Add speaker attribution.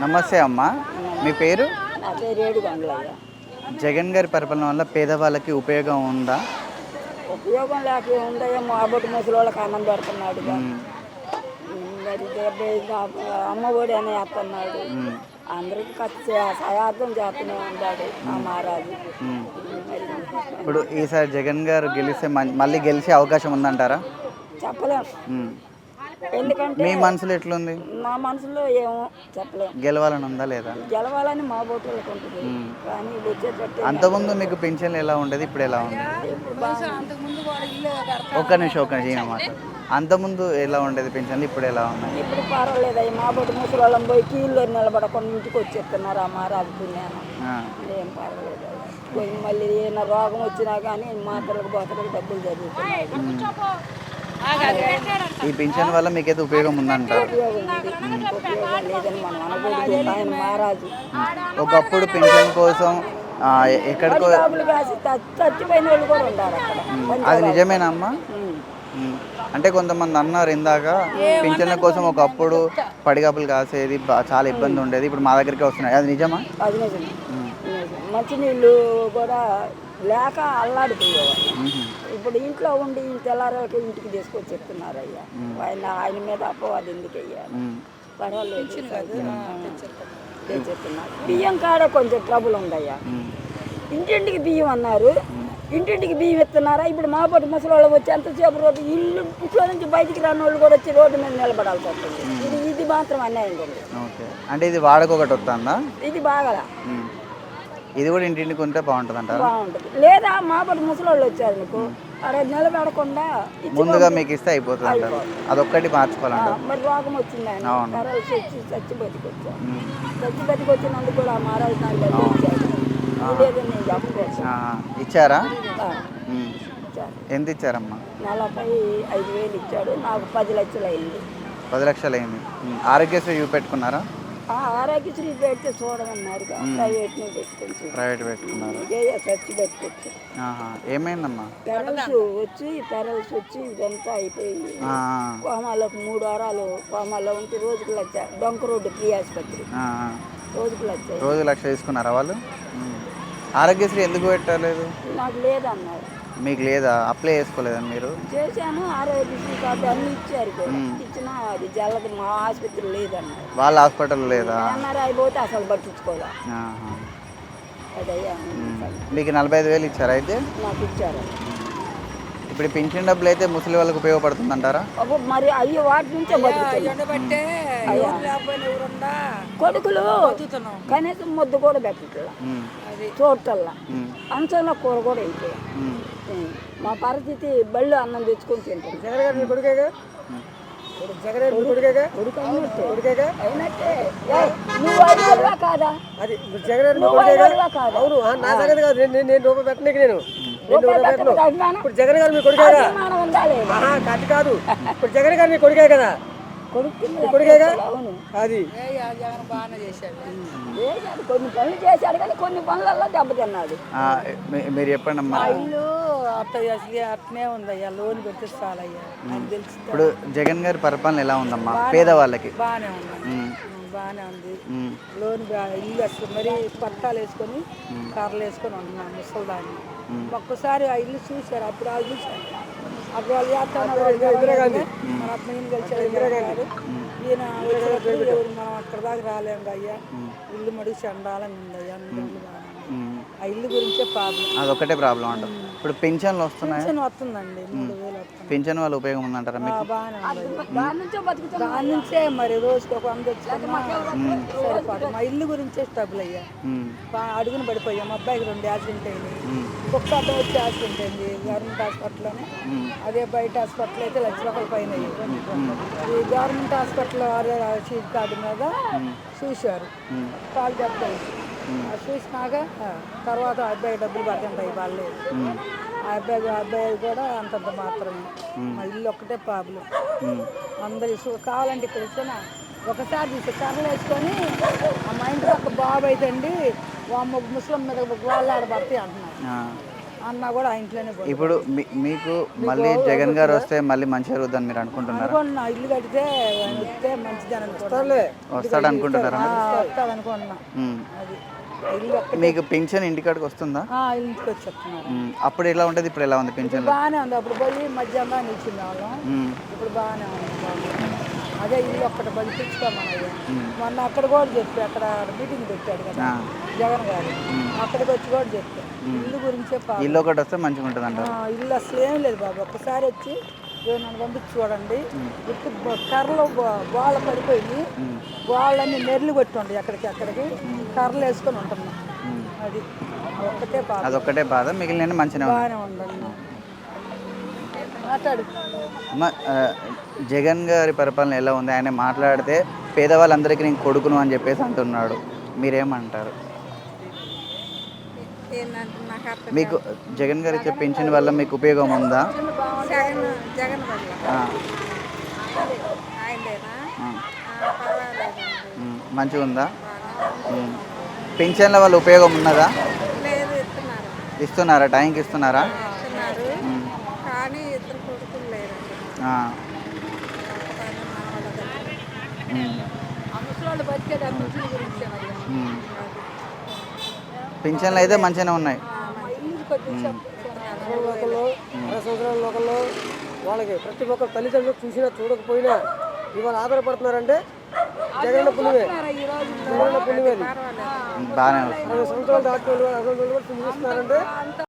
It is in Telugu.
Speaker 1: నమస్తే అమ్మ, మీ పేరు?
Speaker 2: నా పేరు ఏడుగొండలయ్య.
Speaker 1: జగన్ గారి పరిపాలన వల్ల పేదవాళ్ళకి ఉపయోగం ఉందా?
Speaker 2: ఉపయోగం లేక ఉందయ్యా, మాబొట్టు ముసలి వాళ్ళకి అన్నం పెడుతున్నాడు.
Speaker 1: ఉమ్,
Speaker 2: మరి అమ్మ ఒడి అని వేస్తున్నాడు.
Speaker 1: ఉమ్,
Speaker 2: అందరికి ఖర్చు సహార్థం చేస్తూనే ఉన్నాడు ఆ మహారాజు.
Speaker 1: ఉమ్.
Speaker 2: మరి
Speaker 1: ఇప్పుడు ఈసారి జగన్ గారు గెలిస్తే మళ్ళీ గెలిచే అవకాశం ఉందంటారా?
Speaker 2: చెప్పలేం,
Speaker 1: ఉమ్.
Speaker 2: ఎందుకంటే
Speaker 1: మీ మనసులో ఎట్లుంది?
Speaker 2: మా మనసులో ఏమో చెప్పలేం.
Speaker 1: గెలవాలని ఉందా లేదా?
Speaker 2: గెలవాలని మా బొట్టులకు ఉంటుంది,
Speaker 1: ఉమ్.
Speaker 2: కానీ వచ్చేటట్టు
Speaker 1: అంతకుముందు మీకు పింఛన్లు ఎలా ఉండేది, ఇప్పుడు ఎలా ఉంది?
Speaker 2: ఇప్పుడు బాగా
Speaker 1: ఒక్క నిమిషం ఈయన మాట. అంతకుముందు ఎలా ఉండేది పింఛన్లు, ఇప్పుడు ఎలా ఉన్నాయి?
Speaker 2: ఇప్పుడు పర్వాలేదు అయ్యి. మా బొట్టు ముసలి వాళ్ళం పోయి క్యూల్లో నిలబడకుండా ఇంటికి వచ్చేస్తున్నారు ఆ మహారాజు పుణ్యాన.
Speaker 1: ఆ,
Speaker 2: ఏం పర్వాలేదు అయ్యా. పోయి మళ్ళీ ఏమైనా రోగం వచ్చినా కానీ మాత్రలకు బొత్తలకు డబ్బులు జరుగుతున్నాయి.
Speaker 1: ఈ పింఛన్ వల్ల మీకైతే ఉపయోగం ఉందంటారు?
Speaker 2: ఉపయోగం ఉంది, ఉపయోగం లేదని మనం అనకూడదు. ఆయన మహారాజు
Speaker 1: ఒకప్పుడు పింఛన్ కోసం ఎక్కడికో
Speaker 2: డబ్బులు కాసి చచ్చిపోయిన వాళ్ళు కూడా ఉన్నారు అక్కడ.
Speaker 1: అది నిజమేనా అమ్మా?
Speaker 2: ఉమ్.
Speaker 1: ఉమ్. అంటే కొంతమంది అన్నారు ఇందాక పింఛన్ల కోసం ఒకప్పుడు పడిగాపులు కాసేది, చాలా ఇబ్బంది ఉండేది, ఇప్పుడు మా దగ్గరికి వస్తున్నాయి, అది నిజమా?
Speaker 2: అది నిజమే,
Speaker 1: ఉమ్.
Speaker 2: నిజం. మంచినీళ్ళు కూడా లేక అల్లాడిపోయేవాళ్ళు.
Speaker 1: ఉహు.
Speaker 2: ఇప్పుడు ఇంట్లో ఉండి తెల్లారకు ఇంటికి తీసుకొచ్చి చెప్తున్నారు అయ్యా. ఆయన మీద అపవాది ఎందుకు అయ్యా?
Speaker 1: ఉమ్.
Speaker 2: పర్వాలేదు తెచ్చేస్తున్నారు. బియ్యం కాడ కొంచెం ట్రబుల్ ఉందయ్యా.
Speaker 1: ఉమ్.
Speaker 2: ఇంటింటికి బియ్యం అన్నారు, ఇంటింటికి బియ్యం ఇస్తున్నారా? ఇప్పుడు మా పొట్టి ముసలి వాళ్ళు వచ్చి ఎంతసేపు రోడ్డు ఇంట్లో నుంచి బయటికి రాని వాళ్ళు కూడా వచ్చి రోడ్డు మీద నిలబడాల్సి వస్తుంది. ఇది మాత్రం అన్యాయం ఉంది.
Speaker 1: ఓకే, అంటే ఇది వాడకొకటి వస్తుందా?
Speaker 2: ఇది బాగా
Speaker 1: ఇది కూడా ఇంటింటికి ఉంటే బాగుంటుంది అంటారా?
Speaker 2: బాగుంటుంది. లేదా మా పొట్టి ముసలి వాళ్ళు వచ్చారు మీకు అక్కడ నిలబడకుండా
Speaker 1: ముందుగా మీకు ఇస్తే అయిపోతుంది అంటారు, అదొక్కటి మార్చుకోవాలంటారు.
Speaker 2: మరి రోగం వచ్చింది ఆయన కరల్సి వచ్చి చచ్చి బతికొచ్చాను. చచ్చి బతికొచ్చినందుకు కూడా ఆ మహారాజు నాకు డబ్బులు ఇచ్చాడు. లేదని నేను చెప్పలేదు.
Speaker 1: ఇచ్చారా?
Speaker 2: ఇచ్చారు.
Speaker 1: ఎంత ఇచ్చారమ్మా?
Speaker 2: 45,000 ఇచ్చాడు, నాకు 10 లక్షలు అయింది.
Speaker 1: 10 లక్షలు అయింది. ఆరోగ్యశ్రీ చూపెట్టుకున్నారా?
Speaker 2: ఆరోగ్యశ్రీ పెడితే చూడమన్నారు, ప్రైవేట్ని పెట్టుకోవచ్చు.
Speaker 1: ప్రైవేట్ పెట్టుకున్నారు.
Speaker 2: చచ్చి పెట్టుకోవచ్చు.
Speaker 1: ఏమైందమ్మా?
Speaker 2: పెరల్స్ వచ్చి ఇదంతా అయిపోయి కోమాలో 3 వారాలు కోమాలో ఉంటే రోజుకు లక్ష. డొంక రోడ్డు ఫ్రీ ఆసుపత్రి, రోజుకు లక్ష.
Speaker 1: రోజు లక్ష తీసుకున్నారా వాళ్ళు? ఆరోగ్యశ్రీ ఎందుకు పెట్టలేదు?
Speaker 2: నాకు లేదన్నారు.
Speaker 1: మీకు లేదా? అప్లై చేసుకోలేదా మీరు?
Speaker 2: చేశాను, ఆరోగ్యశ్రీ కార్డు అన్ని ఇచ్చారు. ఇచ్చినా అది జల్లదు, మా ఆసుపత్రి లేదన్నారు.
Speaker 1: వాళ్ళ హాస్పిటల్ లేదా?
Speaker 2: ఎన్ఆర్ఐ పోతే అసలు పట్టించుకోలే. అదయ్యా
Speaker 1: మీకు 45,000 ఇచ్చారా? అయితే
Speaker 2: నాకు ఇచ్చారు.
Speaker 1: ఇప్పుడు పింఛన్ డబ్బులు అయితే ముసలి వాళ్ళకి ఉపయోగపడుతుంది అంటారా?
Speaker 2: మరి అయ్యో వాటి నుంచే బతుకుతుంది. కొడుకులు కనీసం ముద్దు కూడా పెట్టట్లా, చూడటల్లా. అంచంలో కూర కూడా అయిపోయా. మా పరిస్థితి బళ్ళు అన్నం తెచ్చుకొని తింటాం.
Speaker 3: జగన్ గారు మీ కొడుకే కాదు, ఇప్పుడు జగన్ గారు మీ కొడుకే కదా, కొడుకేగా. అది
Speaker 2: కొన్ని పనులు చేశాడు కానీ కొన్ని పనులలో దెబ్బతిన్నాడు.
Speaker 1: మీరు చెప్పండి అమ్మా.
Speaker 3: ఇల్లు అట్నే ఉందయ్యా, లోన్ పెట్టిస్తాలయ్యా.
Speaker 1: ఇప్పుడు జగన్ గారి పరిపాలన ఎలా ఉందమ్మా పేదవాళ్ళకి?
Speaker 3: బాగానే ఉంది. లోన్ ఇల్లు అసలు మరి పట్టాలు వేసుకొని కర్రలు వేసుకొని ఉంటున్నాం ముసలిదాన్ని. ఒక్కసారి ఆ ఇల్లు చూశారు, అప్పుడు వాళ్ళు చూశారు. అప్పుడు వాళ్ళు ఈయన మనం అక్కడ దాకా రాలేము అయ్యా. ఇల్లు మడుగు చండాలని ఉందయ్యా. ఆ ఇల్లు గురించే ప్రాబ్లం,
Speaker 1: అదొక్కటే ప్రాబ్లం అంటారు. ఇప్పుడు పింఛన్లు వస్తున్నాయి,
Speaker 3: వస్తుందండి 3,000 వస్తుంది.
Speaker 1: పింఛన్ వల్ల ఉపయోగం ఉందంటారా మీకు?
Speaker 2: దాని
Speaker 3: నుంచే మరి రోజుకి ఒక 100 సరిపోదు. మా ఇల్లు గురించే స్టబుల్ అయ్యా. అడుగుని పడిపోయాం. మా అబ్బాయికి 2 యాక్సిడెంట్ అయింది, ఒక్క అబ్బాయి వచ్చి యాక్సిడెంట్ అయింది గవర్నమెంట్ హాస్పిటల్లోనే. అదే బయట హాస్పిటల్ అయితే ₹1,00,000 పైన అయ్యింది. ఈ గవర్నమెంట్ హాస్పిటల్ షీట్ కార్డు మీద చూశారు, కాలు చెప్తాయి. చూసినాక తర్వాత అబ్బాయి డబ్బులు పడుతుంటాయి వాళ్ళే. ఆ అబ్బాయి కూడా అంతంత మాత్రమే. మా ఇల్లు ఒక్కటే ప్రాబ్లం. అందరు కావాలంటే ఇక్కడ ఇచ్చినా ఒకసారి తీసి కర్రలు వేసుకొని మా ఇంటి పక్క బాబు అయితే అండి ముస్లిం మీద వాళ్ళు ఆడబడతాయి అంటున్నారు. అన్న కూడా ఆ ఇంట్లోనే పోయి
Speaker 1: ఇప్పుడు మీకు మళ్ళీ జగన్ గారు వస్తే మళ్ళీ మంచి జరుగుతుందని మీరు అనుకుంటున్నారా?
Speaker 3: అనుకున్నా ఇల్లు కడితే ఆయన వస్తే మంచిదని అనుకుంటున్నా.
Speaker 1: వస్తాడు అనుకుంటున్నారా?
Speaker 3: వస్తాడు అనుకుంటున్నా. అది ఇల్లు
Speaker 1: మీకు పింఛన్ ఇంటికాడికి వస్తుందా?
Speaker 3: ఇంటికి వచ్చి చెప్తున్నారు.
Speaker 1: అప్పుడు ఎలా ఉంటుంది, ఇప్పుడు ఎలా ఉంది పింఛన్?
Speaker 3: బాగానే ఉంది. అప్పుడు పోయి మధ్యాహ్నం నిలిచింది వాళ్ళం. ఇప్పుడు బాగానే ఉంది. అదే ఇల్లు ఒక్కటి బలి తెచ్చుకోమన్నది. మొన్న అక్కడ కూడా చెప్పి అక్కడ మీటింగ్ పెట్టాడు కదా జగన్ గారు, అక్కడికి వచ్చి కూడా చెప్పాను ఇల్లు గురించే.
Speaker 1: ఇల్లు ఒకటి వస్తే మంచిగా ఉంటుంది అంట.
Speaker 3: ఇల్లు అసలు ఏం లేదు బాబు, ఒక్కసారి వచ్చి నన్ను పంపించి చూడండి. ఇప్పుడు కర్రలు గోళ్ళ పడిపోయి గోళ్ళన్నీ నెర్లు కొట్టుండి అక్కడికి కర్రలు వేసుకొని ఉంటున్నాం. అది ఒక్కటే బాధ.
Speaker 1: అదొక్కటే బాధ, మిగిలిన మంచిగా
Speaker 3: బాగానే ఉండండి. మాట్లాడు.
Speaker 1: జగన్ గారి పరిపాలన ఎలా ఉంది? ఆయన మాట్లాడితే పేదవాళ్ళందరికీ నేను కొడుకును అని చెప్పేసి అంటున్నాడు, మీరేమంటారు? మీకు జగన్ గారు ఇచ్చే పెన్షన్ వల్ల మీకు ఉపయోగం ఉందా?
Speaker 3: జగన్ వల్ల
Speaker 1: మంచిగా ఉందా? పెన్షన్ల వల్ల ఉపయోగం ఉన్నదా? ఇస్తున్నారా? టైంకి ఇస్తున్నారా? పింఛన్లు అయితే మంచిగానే ఉన్నాయి.
Speaker 4: 60 సంవత్సరాల లోకల్లో వాళ్ళకి ప్రతి ఒక్క తల్లిదండ్రులు చూసినా చూడకపోయినా ఇవాళ ఆధారపడుతున్నారంటే జగన్ పుణ్యమే.
Speaker 1: బాగానే
Speaker 4: 60 సంవత్సరాలు దాటి వాళ్ళు 60 కూడా చూపిస్తున్నారంటే